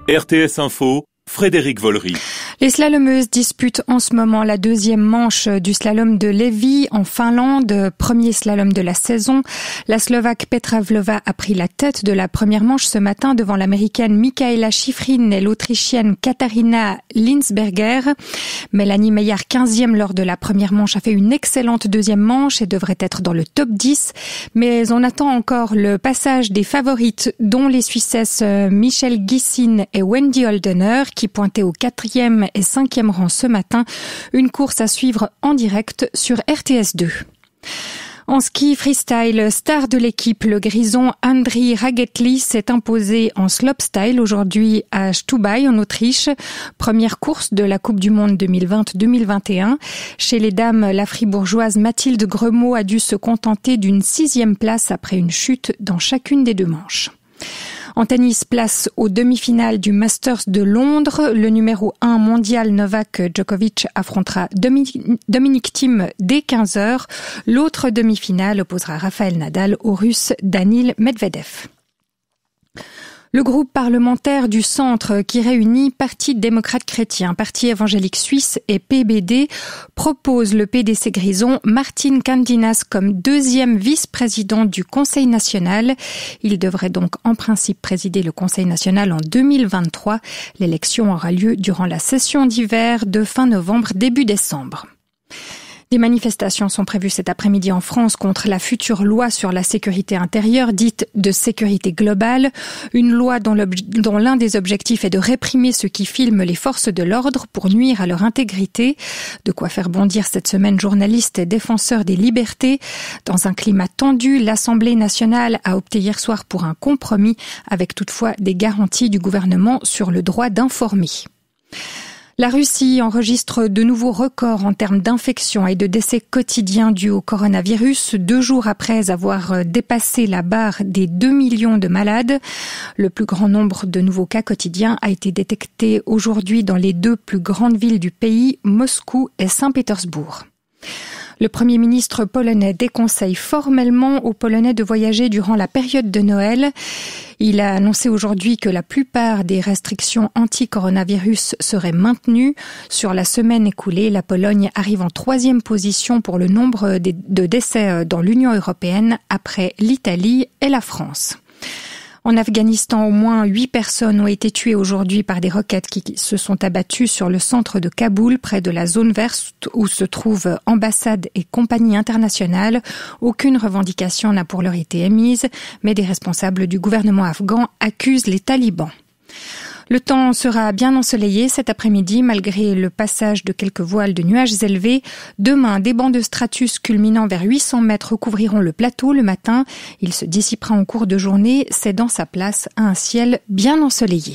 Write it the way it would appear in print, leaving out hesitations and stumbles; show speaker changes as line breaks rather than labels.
RTS Info, Frédéric Vollery.
Les slalomeuses disputent en ce moment la deuxième manche du slalom de Levi en Finlande, premier slalom de la saison. La Slovaque Petra Vlhova a pris la tête de la première manche ce matin devant l'Américaine Mikaela Shiffrin et l'Autrichienne Katharina Linsberger. Mélanie Meyer, 15e lors de la première manche, a fait une excellente deuxième manche et devrait être dans le top 10. Mais on attend encore le passage des favorites, dont les Suissesses Michelle Gissin et Wendy Holdener, qui pointaient au 4e et 5e rang ce matin. Une course à suivre en direct sur RTS2. En ski freestyle, star de l'équipe, le grison Andri Ragetli s'est imposé en slopestyle aujourd'hui à Stubai en Autriche. Première course de la Coupe du Monde 2020-2021. Chez les dames, la fribourgeoise Mathilde Gremaud a dû se contenter d'une 6e place après une chute dans chacune des deux manches. En tennis, place aux demi-finales du Masters de Londres. Le numéro 1 mondial Novak Djokovic affrontera Dominic Thiem dès 15h. L'autre demi-finale opposera Rafael Nadal au Russe Danil Medvedev. Le groupe parlementaire du Centre, qui réunit Parti démocrate chrétien, Parti évangélique suisse et PBD, propose le PDC Grison Martin Candinas comme deuxième vice-président du Conseil national. Il devrait donc en principe présider le Conseil national en 2023. L'élection aura lieu durant la session d'hiver de fin novembre, début décembre. Des manifestations sont prévues cet après-midi en France contre la future loi sur la sécurité intérieure, dite de sécurité globale. Une loi dont l'un des objectifs est de réprimer ceux qui filment les forces de l'ordre pour nuire à leur intégrité. De quoi faire bondir cette semaine journalistes et défenseurs des libertés. Dans un climat tendu, l'Assemblée nationale a opté hier soir pour un compromis, avec toutefois des garanties du gouvernement sur le droit d'informer. La Russie enregistre de nouveaux records en termes d'infections et de décès quotidiens dus au coronavirus, 2 jours après avoir dépassé la barre des 2 millions de malades. Le plus grand nombre de nouveaux cas quotidiens a été détecté aujourd'hui dans les 2 plus grandes villes du pays, Moscou et Saint-Pétersbourg. Le Premier ministre polonais déconseille formellement aux Polonais de voyager durant la période de Noël. Il a annoncé aujourd'hui que la plupart des restrictions anti-coronavirus seraient maintenues. Sur la semaine écoulée, la Pologne arrive en 3e position pour le nombre de décès dans l'Union européenne, après l'Italie et la France. En Afghanistan, au moins 8 personnes ont été tuées aujourd'hui par des roquettes qui se sont abattues sur le centre de Kaboul, près de la zone verte où se trouvent ambassades et compagnies internationales. Aucune revendication n'a pour l'heure été émise, mais des responsables du gouvernement afghan accusent les talibans. Le temps sera bien ensoleillé cet après-midi malgré le passage de quelques voiles de nuages élevés. Demain, des bancs de stratus culminant vers 800 mètres recouvriront le plateau le matin. Il se dissipera en cours de journée, cédant sa place à un ciel bien ensoleillé.